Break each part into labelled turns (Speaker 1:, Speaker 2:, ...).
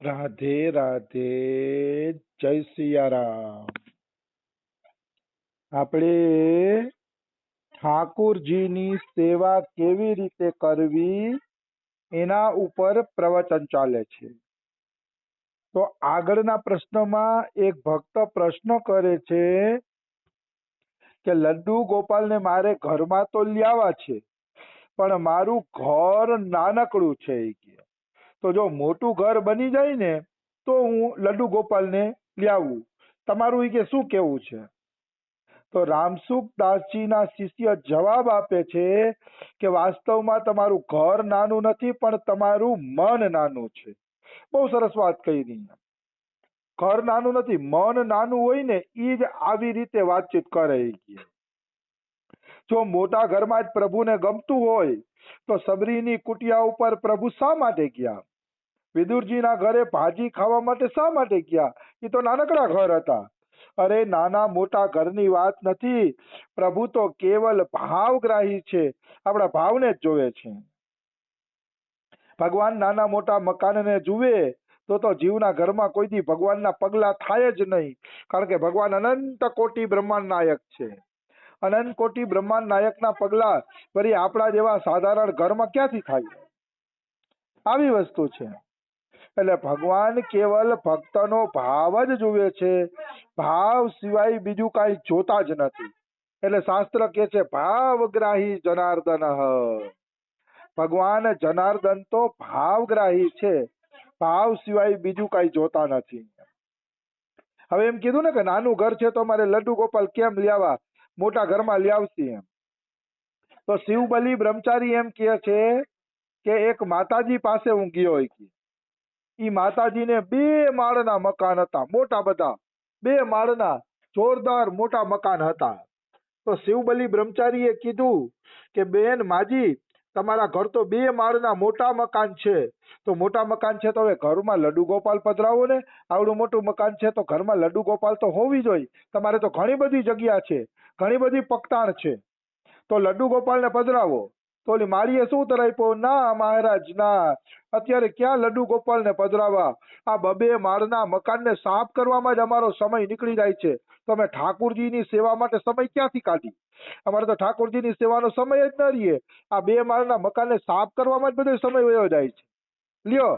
Speaker 1: રાધે રાધે, જય સિયારામ. આપણે ઠાકુરજીની સેવા કેવી રીતે કરવી એના ઉપર પ્રવચન ચાલે છે. તો આગળના પ્રશ્નમાં એક ભક્ત પ્રશ્ન કરે છે કે લડ્ડુ ગોપાલને મારે ઘરમાં તો લાવવા છે, પણ મારું ઘર નાનકડું છે એ કે. તો જો મોટું ઘર બની જાય ને તો હું લડ્ડુ ગોપાલને લાવું. તમારું એ કે શું કેવું છે? તો રામસુખ દાસજીના શિષ્ય જવાબ આપે છે કે વાસ્તવમાં તમારું ઘર નાનું નથી, પણ તમારું મન નાનું છે. બહુ સરસ વાત કરી. ઘર નાનું નથી, મન નાનું હોય ને એ જ આવી રીતે વાતચીત કરે. જો મોટા ઘરમાં જ પ્રભુને ગમતું હોય તો સબરીની કુટિયા ઉપર પ્રભુ શા માટે ગયા? વિદુરજીના ઘરે ભાજી ખાવા માટે શા માટે ગયા? એ તો નાનકડા ઘર હતા. અરે નાના મોટા ઘરની વાત નથી, પ્રભુ તો કેવલ ભાવગ્રાહી છે, આપણા ભાવને જ જોવે છે. ભગવાન નાના મોટા મકાનને જુએ તો જીવના ઘરમાં કોઈ દી ભગવાનના પગલા થાય જ નહીં, કારણ કે ભગવાન અનંત કોટી બ્રહ્માંડ નાયક છે. અનંત કોટી બ્રહ્માંડ નાયકના પગલા વળી આપણા જેવા સાધારણ ઘરમાં ક્યાંથી થાય? આવી વસ્તુ છે. એટલે ભગવાન કેવલ ભક્તનો ભાવ જ જુએ છે, ભાવ સિવાય બીજું કાંઈ જોતા જ નથી. એટલે શાસ્ત્ર કહે છે ભાવગ્રાહી જનાર્દન. ભગવાન જનાર્દન તો ભાવગ્રાહી છે, ભાવ સિવાય બીજું કાંઈ જોતા નથી. હવે એમ કીધું ને કે નાનું ઘર છે તો મારે લડ્ડુ ગોપાલ કેમ લાવવા, મોટા ઘરમાં લાવશી એમ. તો શિવબલી બ્રહ્મચારી એમ કહે છે કે એક માતાજી પાસે હું ગયો. ઈ માતાજીને 2 માળના મકાન હતા, મોટા બધા 2 માળના જોરદાર મોટા મકાન હતા. તો શિવબલી બ્રહ્મચારીએ કીધું કે બેન માજી, તમારા ઘર તો 2 માળના મોટા મકાન છે, તો મોટા મકાન છે તો હવે ઘરમાં લડ્ડુ ગોપાલ પધરાવો ને. આવડું મોટું મકાન છે તો ઘરમાં લડ્ડુ ગોપાલ તો હોવી જોઈએ. તમારે તો ઘણી બધી જગ્યા છે, ઘણી બધી પકતાણ છે, તો લડ્ડુ ગોપાલને પધરાવો. તો ઓલી માળીએ શું ઉત્તર આપ્યો? ના મહારાજ ના, અત્યારે ક્યાં લડ્ડુ ગોપાલને પધરાવા, આ 2 માળના મકાનને સાફ કરવામાં જ અમારો સમય નીકળી જાય છે, તો અમે ઠાકુરજીની સેવા માટે સમય ક્યાંથી કાઢી? અમારે તો ઠાકોરજીની સેવાનો સમય જ ન રહીએ. આ 2 માળના મકાનને સાફ કરવામાં જ બધો સમય વયો જાય છે. લ્યો,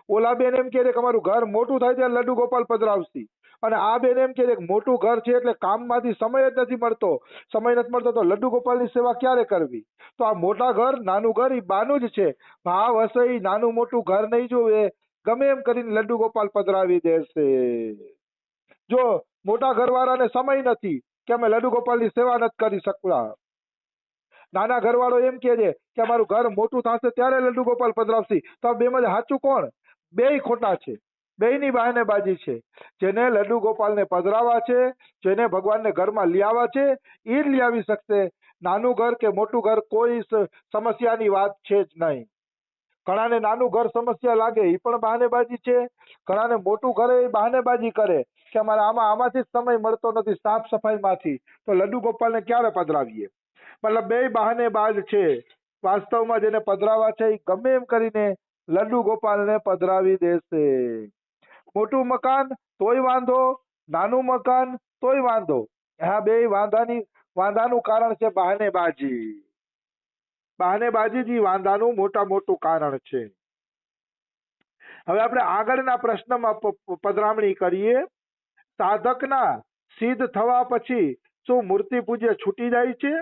Speaker 1: ઓલા બેન એમ કહે કે અમારું ઘર મોટું થાય ત્યારે લડ્ડુ ગોપાલ પધરાવશી, અને આ બેન એમ કહે કે મોટું ઘર છે એટલે કામમાંથી સમય જ નથી મળતો. સમય નથી મળતો તો લડ્ડુ ગોપાલની સેવા ક્યારે કરવી? તો આ મોટા ઘર નાનું ઘર એ બાનું જ છે. ભાવ હશે એ નાનું મોટું ઘર નહીં જોવે, ગમે એમ કરીને લડ્ડુ ગોપાલ પધરાવી દેશે. જો મોટા ઘરવાળાને સમય નથી કે અમે લડ્ડુ ગોપાલની સેવા નથી કરી શકતા, નાના ઘરવાળો એમ કહે છે કે અમારું ઘર મોટું થશે ત્યારે લડ્ડુ ગોપાલ પધરાવશી, તો બેમાં સાચું કોણ? બેય ખોટા છે, બેયની બહાનેબાજી છે. જેને લડ્ડુ ગોપાલને પધરાવા છે, જેને ભગવાનને ઘરમાં લાવવા છે, એ જ લાવી શકશે. નાનું ઘર કે મોટું ઘર કોઈ સમસ્યાની વાત છે જ નહીં. ઘણાને નાનું ઘર સમસ્યા લાગે એ પણ બહાનેબાજી છે, ઘણાને મોટું ઘર એ બહાનેબાજી કરે કે અમારે આમાંથી જ સમય મળતો નથી, સાફ સફાઈમાંથી, તો લડ્ડુ ગોપાલને ક્યારે પધરાવીએ? મતલબ બે બહાનેબાજ છે. વાસ્તવમાં જેને પધરાવા છે એ ગમે એમ કરીને લડ્ડુ ગોપાલને પધરાવી દેશે. મોટું મકાન તોય વાંધો, નાનું મકાન તોય વાંધો. આ બે વાંધાનું કારણ છે બહાનેબાજી. બહાનેબાજી જ વાંધાનું મોટું કારણ છે. હવે આપણે આગળના પ્રશ્નમાં પધરામણી કરીએ. સાધકના સિદ્ધ થવા પછી શું મૂર્તિ પૂજ્ય છૂટી જાય છે?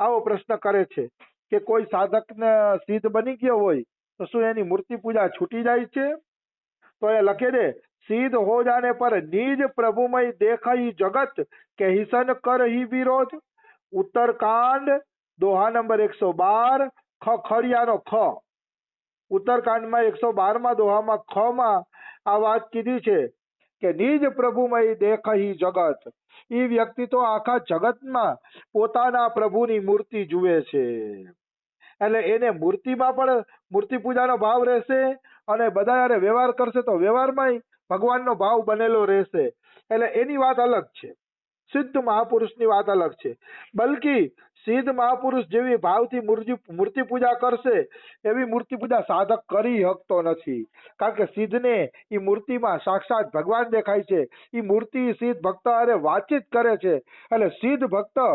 Speaker 1: આવો પ્રશ્ન કરે છે કે કોઈ સાધકને સિદ્ધ બની ગયો હોય તો શું એની મૂર્તિ પૂજા છૂટી જાય છે? તો એ લખે છે સિદ્ધ હો જાને પર નિજ પ્રભુમય દેખાઈ જગત કે હિસન કર હી વિરોધ. ઉત્તરકાંડ દોહા નંબર 112 ખડિયાનો ખ. ઉત્તરકાંડમાં 112માં દોહામાં ખ માં આ વાત કીધી છે કે નિજ પ્રભુમય દેખહી જગત. એ વ્યક્તિ તો આખા જગતમાં પોતાના પ્રભુની મૂર્તિ જુએ છે, એટલે એને મૂર્તિમાં પણ મૂર્તિ પૂજાનો ભાવ રહેશે, અને બધા હારે વ્યવહાર કરશે તો વ્યવહારમાં ભગવાનનો ભાવ બનેલો રહેશે. એટલે એની વાત અલગ છે, સિદ્ધ મહાપુરુષની વાત અલગ છે. બલકી સિદ્ધ મહાપુરુષ જેવી ભાવથી મૂર્તિ પૂજા કરશે એવી મૂર્તિ પૂજા સાધક કરી શકતો નથી. કારણ કે સિદ્ધને એ મૂર્તિમાં સાક્ષાત ભગવાન દેખાય છે. એ મૂર્તિ સિદ્ધ ભક્ત હારે વાતચીત કરે છે. એટલે સિદ્ધ ભક્ત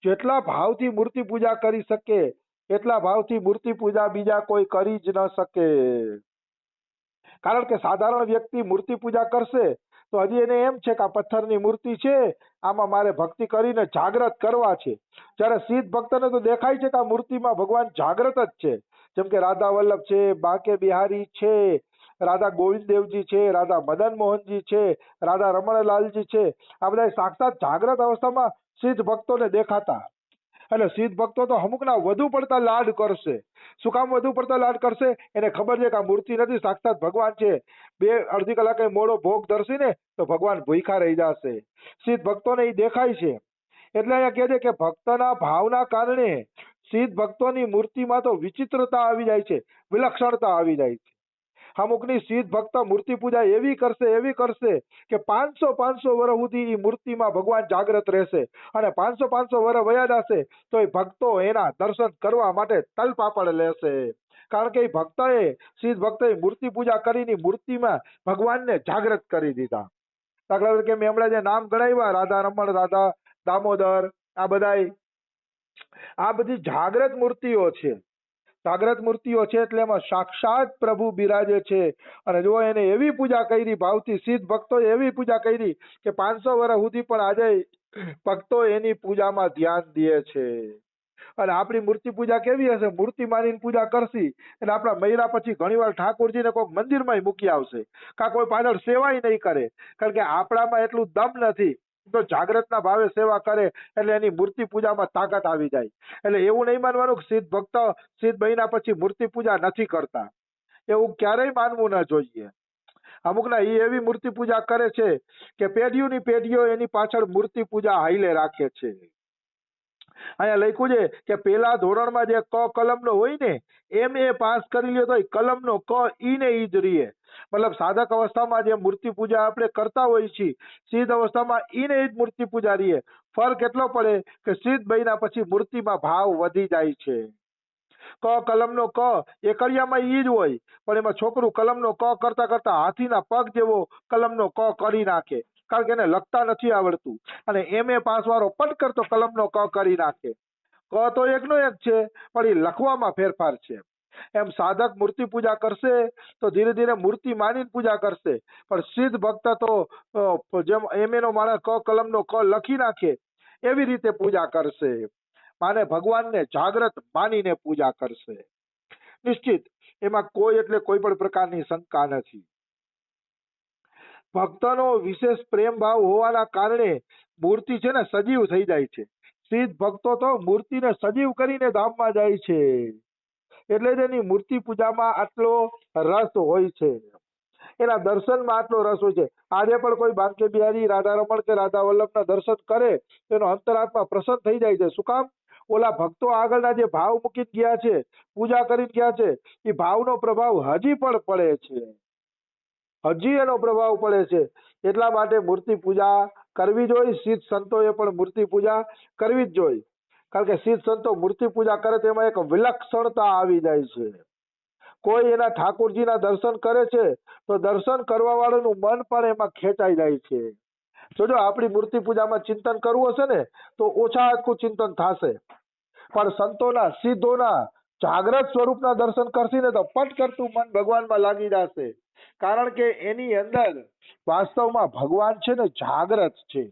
Speaker 1: જેટલા ભાવથી મૂર્તિ પૂજા કરી શકે એટલા ભાવથી મૂર્તિ પૂજા બીજા કોઈ કરી જ ન શકે. કારણ કે સાધારણ વ્યક્તિ મૂર્તિ પૂજા કરશે તો હજી એને એમ છે કે આ પથ્થરની મૂર્તિ છે, આમાં મારે ભક્તિ કરીને જાગ્રત કરવા છે. જ્યારે સિદ્ધ ભક્તને તો દેખાય છે કે આ મૂર્તિમાં ભગવાન જાગ્રત જ છે. જેમ કે રાધા વલ્લભ છે, બાંકે બિહારી છે, રાધા ગોવિંદદેવજી છે, રાધા મદન મોહનજી છે, રાધા રમણલાલજી છે, આ બધા સાક્ષાત જાગ્રત અવસ્થામાં સિદ્ધ ભક્તોને દેખાતા. એટલે સિદ્ધ ભક્તો તો અમુકના વધુ પડતા લાડ કરશે. શું કામ વધુ પડતા લાડ કરશે? એને ખબર છે કે આ મૂર્તિ નથી, સાક્ષાત ભગવાન છે. અડધી કલાકે મોડો ભોગ ધરશે ને તો ભગવાન ભૂખ્યા રહી જશે. સિદ્ધ ભક્તોને એ દેખાય છે. એટલે અહીંયા કહે છે કે ભક્તના ભાવના કારણે સિદ્ધ ભક્તોની મૂર્તિમાં તો વિચિત્રતા આવી જાય છે, વિલક્ષણતા આવી જાય છે. અમુકની સિદ્ધ ભક્ત મૂર્તિ પૂજા એવી કરશે કે 500 વર્ષ સુધી એ મૂર્તિમાં ભગવાન જાગ્રત રહેશે. અને 500 વર્ષ વયા જશે તો એ ભક્તો એના દર્શન કરવા માટે તલપાપડ લેશે. કારણ કે એ ભક્તએ સિદ્ધ ભક્તએ મૂર્તિ પૂજા કરીને મૂર્તિમાં ભગવાનને જાગ્રત કરી દીધા. દાખલા તરીકે મેં હમણાં જે નામ ગણાવ્યા, રાધા રમણ, રાધા દામોદર, આ બધી જાગ્રત મૂર્તિઓ છે. જાગ્રત મૂર્તિઓ છે એટલે એમાં સાક્ષાત પ્રભુ બિરાજે છે. અને જો એને એવી પૂજા કરી ભાવથી, સિદ્ધ ભક્તોએ એવી પૂજા કરી કે 500 વર્ષ સુધી પણ આજે ભક્તો એની પૂજામાં ધ્યાન દે છે. અને આપણી મૂર્તિ પૂજા કેવી હશે? મૂર્તિ માનીને પૂજા કરશી અને આપણા મહિના પછી ઘણીવાર ઠાકોરજીને કોઈક મંદિરમાં મૂકી આવશે, કાં કોઈ પાછળ સેવાય નહીં કરે. કારણ કે આપણામાં એટલું દમ નથી. તો જાગ્રતના ભાવે સેવા કરે એટલે એની મૂર્તિ પૂજામાં તાકાત આવી જાય. એટલે એવું નહીં માનવાનું કે સિદ્ધ ભક્ત સિદ્ધ મહિના પછી મૂર્તિ પૂજા નથી કરતા. એવું ક્યારેય માનવું ન જોઈએ. અમુકના એવી મૂર્તિ પૂજા કરે છે કે પેઢીઓની પેઢીઓ એની પાછળ મૂર્તિ પૂજા હાઈલે રાખે છે. અહીંયા લખ્યું છે કે પેલા ધોરણમાં જે ક કલમનો હોય ને MA પાસ કરી લ્યો તો કલમનો ક ઈ ને ઈ જ રહીએ. મતલબ સાધક અવસ્થામાં જે મૂર્તિ પૂજા આપણે કરતા હોઈએ છીએ, સિદ્ધ અવસ્થામાં ઈ ને ઈ જ મૂર્તિ પૂજા રહીએ. ફરક એટલો પડે કે સિદ્ધ બન્યા પછી મૂર્તિમાં ભાવ વધી જાય છે. ક કલમનો ક એકડિયામાં ઈ જ હોય, પણ એમાં છોકરું કલમનો ક કરતા કરતા હાથીના પગ જેવો કલમનો ક કરી નાખે. કારણ કે એને લખતા નથી આવડતું. અને MA પાસ વાળો પટ કરતો કલમનો ક કરી નાખે. ક તો એકનો એક છે, પણ એ લખવામાં ફેરફાર છે. એમ સાધક મૂર્તિ પૂજા કરશે તો ધીરે ધીરે મૂર્તિ માનીને પૂજા કરશે. પણ સિદ્ધ ભક્ત તો જેમ MA નો માણસ ક કલમનો ક લખી નાખે એવી રીતે પૂજા કરશે. માને ભગવાનને જાગ્રત માનીને પૂજા કરશે. નિશ્ચિત એમાં કોઈ એટલે કોઈ પણ પ્રકારની શંકા નથી. ભક્તનો વિશેષ પ્રેમ ભાવ હોવાના કારણે મૂર્તિ છે ને સજીવ થઈ જાય છે. સિદ્ધ ભક્તો તો મૂર્તિને સજીવ કરીને ધામમાં જાય છે. એટલે જ એની મૂર્તિ પૂજામાં આટલો રસ હોય છે, એના દર્શનમાં આટલો રસ હોય છે. આજે પણ કોઈ બાંકે બિહારી, રાધા રમણ કે રાધા વલ્લભના દર્શન કરે તેનો અંતરાત્મા પ્રસન્ન થઈ જાય છે. શું કામ? ઓલા ભક્તો આગળના જે ભાવ મૂકીને ગયા છે, પૂજા કરીને ગયા છે, એ ભાવનો પ્રભાવ હજી પણ પડે છે. હજી એનો પ્રભાવ પડે છે. એટલા માટે મૂર્તિ પૂજા કરવી જોઈએ. સિદ્ધ સંતોએ પણ મૂર્તિ પૂજા કરવી જ જોઈએ. કારણ કે સિદ્ધ સંતો મૂર્તિ પૂજા કરે તેમાં એક વિલક્ષણતા આવી જાય છે. કોઈ એના ઠાકોરજીના દર્શન કરે છે તો દર્શન કરવા વાળાનું મન પણ એમાં ખેંચાઈ જાય છે. જો આપણી મૂર્તિ પૂજામાં ચિંતન કરવું હશે ને તો ઓછા હદકું ચિંતન થશે. પણ સંતોના, સિદ્ધોના જાગ્રત સ્વરૂપના દર્શન કરશે ને તો પટ કરતું મન ભગવાનમાં લાગી જશે. કારણ કે એની અંદર વાસ્તવમાં ભગવાન છે ને જાગ્રત છે.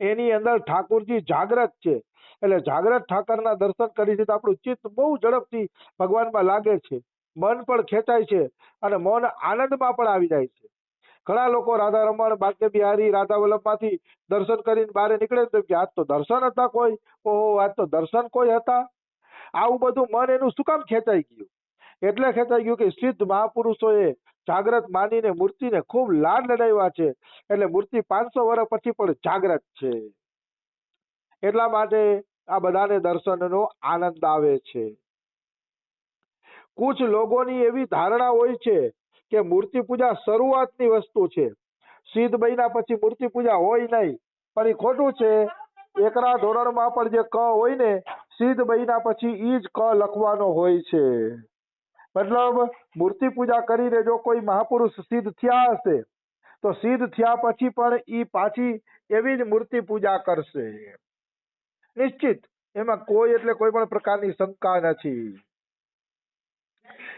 Speaker 1: એની અંદર ઠાકોરજી જાગ્રત છે. એટલે જાગ્રત ઠાકરના દર્શન કરી છે તો આપણું ચિત્ત બહુ ઝડપથી ભગવાનમાં લાગે છે. મન પણ ખેંચાય છે અને મન આનંદમાં પણ આવી જાય છે. ઘણા લોકો રાધા રમણ, બાંકે બિહારી, રાધા વલ્લભમાંથી દર્શન કરીને બહાર નીકળે તો કે આજ તો દર્શન હતા કોઈ, ઓહો આજ તો દર્શન કોઈ હતા. આવું બધું મન એનું શું કામ ખેંચાઈ ગયું? એટલે ખેંચાઈ ગયું કે સિદ્ધ મહાપુરુષોએ જાગ્રત માનીને મૂર્તિને ખૂબ લાડ લડાવ્યા છે. એટલે મૂર્તિ 500 વર્ષ પછી પણ જાગ્રત છે. એટલા માટે આ બધાને દર્શનનો આનંદ આવે છે. કુછ લોકોની એવી ધારણા હોય છે કે મૂર્તિ પૂજા શરૂઆતની વસ્તુ છે, સિદ્ધ બન્યા પછી મૂર્તિ પૂજા હોય નહીં. પણ એ ખોટું છે. એકરા ધોરણમાં પણ જે ક હોય ને સિદ્ધ બન્યા પછી ઈ જ ક લખવાનો હોય છે. મતલબ મૂર્તિ પૂજા કરીને જો કોઈ મહાપુરુષ સિદ્ધ થયા હશે તો સિદ્ધ થયા પછી પણ ઈ પાછી એવી જ મૂર્તિ પૂજા કરશે નિશ્ચિત. એમાં કોઈ એટલે કોઈ પણ પ્રકારની શંકા નથી.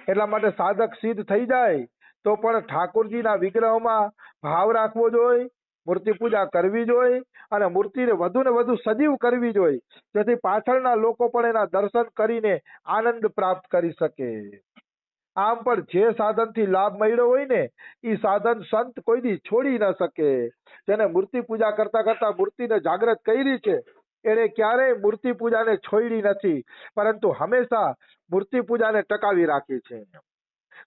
Speaker 1: એટલા માટે સાધક સિદ્ધ થઈ જાય તો પણ ઠાકોરજીના વિગ્રહમાં ભાવ રાખવો જોઈએ, મૂર્તિ પૂજા કરવી જોઈએ અને મૂર્તિને વધુ ને વધુ સજીવ કરવી જોઈએ, જેથી પાછળના લોકો પણ એના દર્શન કરીને આનંદ પ્રાપ્ત કરી શકે. આમ પણ જે સાધનથી લાભ મળ્યો હોય ને એ સાધન સંત કોઈ દી છોડી ન શકે. જેને મૂર્તિ પૂજા કરતા કરતા મૂર્તિને જાગૃત કરી છે એને ક્યારેય મૂર્તિ પૂજાને છોડી નથી, પરંતુ હંમેશા મૂર્તિ પૂજાને ટકાવી રાખી છે.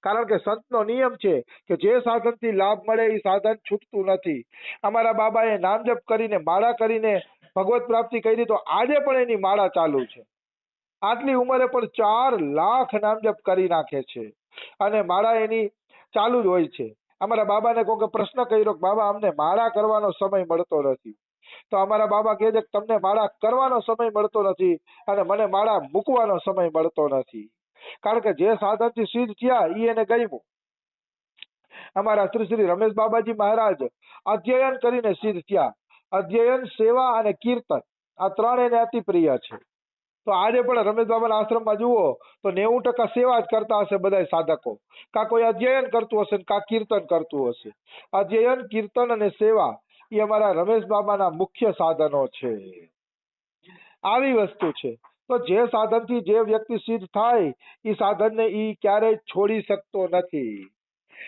Speaker 1: કારણ કે સંતનો નિયમ છે કે જે સાધનથી લાભ મળે એ સાધન છૂટતું નથી. અમારા બાબાએ નામ જપ કરીને માળા કરીને ભગવત પ્રાપ્તિ કરી તો આજે પણ એની માળા ચાલુ છે. આટલી ઉંમરે પણ 4 લાખ નામ જપ કરી નાખે છે અને માળા એની ચાલુ જ હોય છે. અમારા બાબાને કોઈ પ્રશ્ન કર્યો કે બાબા અમને માળા કરવાનો સમય મળતો નથી, તો અમારા બાબા કહે છે કે તમને માળા કરવાનો સમય મળતો નથી અને મને માળા મૂકવાનો સમય મળતો નથી. કારણ કે જે સાધનથી સિદ્ધ થયા એ એને ગમ્યું. અમારા શ્રી શ્રી રમેશ બાબાજી મહારાજ અધ્યયન કરીને સિદ્ધ થયા. અધ્યયન, સેવા અને કીર્તન આ 3 એને અતિ પ્રિય છે. તો આજે પણ રમેશ બાબાના આશ્રમમાં જુઓ તો 90% સેવા જ કરતા હશે બધા સાધકો. કા કોઈ અધ્યયન કરતું હશે કા કીર્તન કરતું હશે. અધ્યયન, કીર્તન અને સેવા એ અમારા રમેશ બાબાના મુખ્ય સાધનો છે. આવી વસ્તુ છે. તો જે સાધનથી જે વ્યક્તિ સિદ્ધ થાય એ સાધનને એ ક્યારેય છોડી શકતો નથી.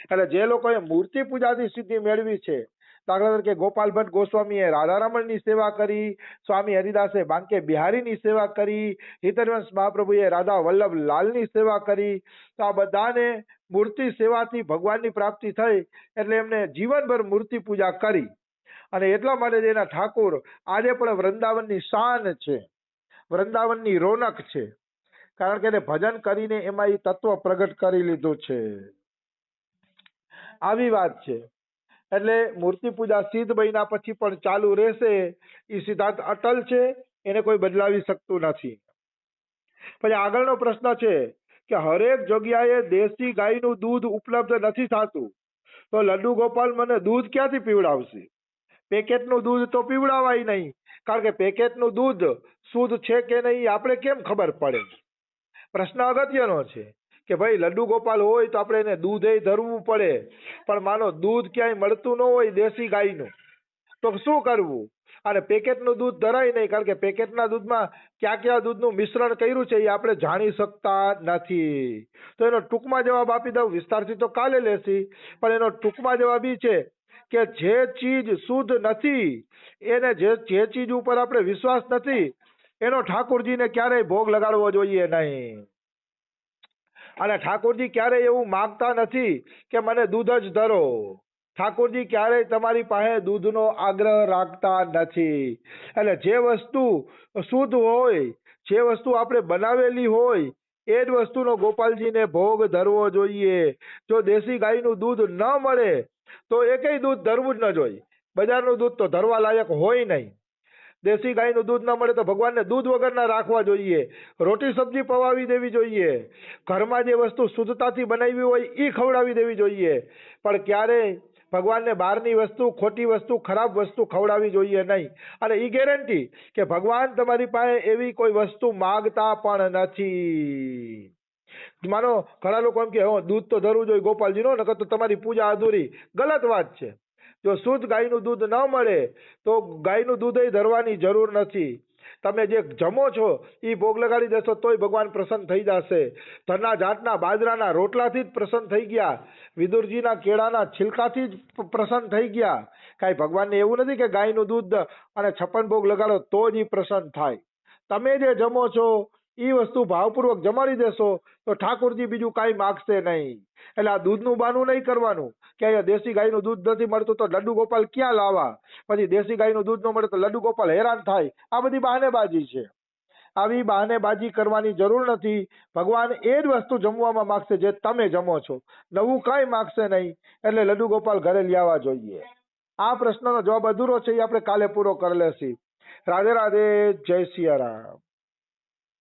Speaker 1: એટલે જે લોકોએ મૂર્તિ પૂજાથી સિદ્ધિ મેળવી છે, દાખલા તરીકે ગોપાલ ભટ્ટ ગોસ્વામીએ રાધારમણની સેવા કરી, સ્વામી હરિદાસે બાંકે બિહારીની સેવા કરી, હિતરવંશ મહાપ્રભુએ રાધા વલ્લભ લાલની સેવા કરી, તો આ બધાને મૂર્તિ સેવાથી ભગવાનની પ્રાપ્તિ થઈ એટલે એમને જીવનભર મૂર્તિ પૂજા કરી અને એટલા માટે એના ઠાકોર આજે પણ વૃંદાવનની શાન છે, વૃંદાવનની રોનક છે. કારણ કે એને ભજન કરીને એમાં એ તત્વ પ્રગટ કરી લીધું છે. આવી વાત છે. એટલે મૂર્તિ પૂજા સિદ્ધ બન્યા પછી પણ ચાલુ રહેશે એ સિદ્ધાંત અટલ છે, એને કોઈ બદલાવી શકતું નથી. પછી આગળનો પ્રશ્ન છે કે હરેક જગ્યાએ દેશી ગાયનું દૂધ ઉપલબ્ધ નથી થતું, તો લડ્ડુ ગોપાલ મને દૂધ ક્યાંથી પીવડાવશે? પેકેટનું દૂધ તો પીવડાવાય નહીં, કારણ કે પેકેટનું દૂધ શુદ્ધ છે કે નહીં આપણે કેમ ખબર પડે? પ્રશ્ન અગત્યનો છે કે ભાઈ લડ્ડુ ગોપાલ હોય તો આપણે એને દૂધે ધરવું પડે, પણ માનો દૂધ ક્યાંય મળતું ન હોય દેશી ગાયનું, તો શું કરવું? અને પેકેટનું દૂધ ધરાય નહીં, કારણ કે પેકેટના દૂધમાં કયા દૂધનું મિશ્રણ કર્યું છે એ આપણે જાણી શકતા નથી. તો એનો ટૂંકમાં જવાબ આપી દઉં, વિસ્તારથી તો કાલે લેશી, પણ એનો ટૂંકમાં જવાબ એ છે કે જે ચીજ શુદ્ધ નથી એને જે ચીજ ઉપર આપણે વિશ્વાસ નથી એનો ઠાકોરજીને ક્યારેય ભોગ લગાડવો જોઈએ નહીં. અને ઠાકોરજી ક્યારેય એવું માંગતા નથી કે મને દૂધ જ ધરો. ઠાકોરજી ક્યારેય તમારી પાસે દૂધનો આગ્રહ રાખતા નથી. એટલે જે વસ્તુ શુદ્ધ હોય, જે વસ્તુ આપણે બનાવેલી હોય એ જ વસ્તુનો ગોપાલજીને ભોગ ધરવો જોઈએ. જો દેશી ગાયનું દૂધ ન મળે તો એકેય દૂધ ધરવું જ ન જોઈએ. બજારનું દૂધ તો ધરવા લાયક હોય નહીં. દેશી ગાયનું દૂધ ન મળે તો ભગવાનને દૂધ વગરના રાખવા જોઈએ, રોટી સબ્જી પવાવી દેવી જોઈએ, ઘરમાં જે વસ્તુ શુદ્ધતાથી બનાવી હોય એ ખવડાવી દેવી જોઈએ, પણ ક્યારેય ભગવાનને બહારની વસ્તુ, ખોટી વસ્તુ, ખરાબ વસ્તુ ખવડાવી જોઈએ નહીં. અને એ ગેરંટી કે ભગવાન તમારી પાસે એવી કોઈ વસ્તુ માગતા પણ નથી. માનો ઘણા લોકો એમ કે દૂધ તો ધરવું જોઈએ ગોપાલજીનો, નકર તો તમારી પૂજા અધૂરી. ગલત વાત છે. જો શુદ્ધ ગાયનું દૂધ ન મળે તો ગાયનું દૂધ ધરવાની જરૂર નથી. તમે જે જમો છો એ ભોગ લગાડી દેશો તોય ભગવાન પ્રસન્ન થઈ જશે. ધરના જાતના બાજરાના રોટલાથી જ પ્રસન્ન થઈ ગયા, વિદુરજીના કેળાના છિલકાથી જ પ્રસન્ન થઈ ગયા. કાંઈ ભગવાનને એવું નથી કે ગાયનું દૂધ અને 56 ભોગ લગાડો તો જ એ પ્રસન્ન થાય. તમે જે જમો છો એ વસ્તુ ભાવપૂર્વક જમાડી દેશો તો ઠાકોરજી બીજું કાંઈ માગશે નહીં. એટલે આ દૂધનું બાનું નહીં કરવાનું કે અહીંયા દેશી ગાયનું દૂધ નથી મળતું તો લડ્ડુ ગોપાલ ક્યાં લાવવા, પછી દેશી ગાયનું દૂધ ન મળે તો લડ્ડુ ગોપાલ હેરાન થાય. આ બધી બહાનેબાજી છે. આવી બહાનેબાજી કરવાની જરૂર નથી. ભગવાન એ જ વસ્તુ જમવામાં માગશે જે તમે જમો છો, નવું કાંઈ માગશે નહીં. એટલે લડ્ડુ ગોપાલ ઘરે લાવવા જોઈએ. આ પ્રશ્નનો જવાબ અધૂરો છે, એ આપણે કાલે પૂરો કરી લેશી. રાધે રાધે, જય સિયારામ.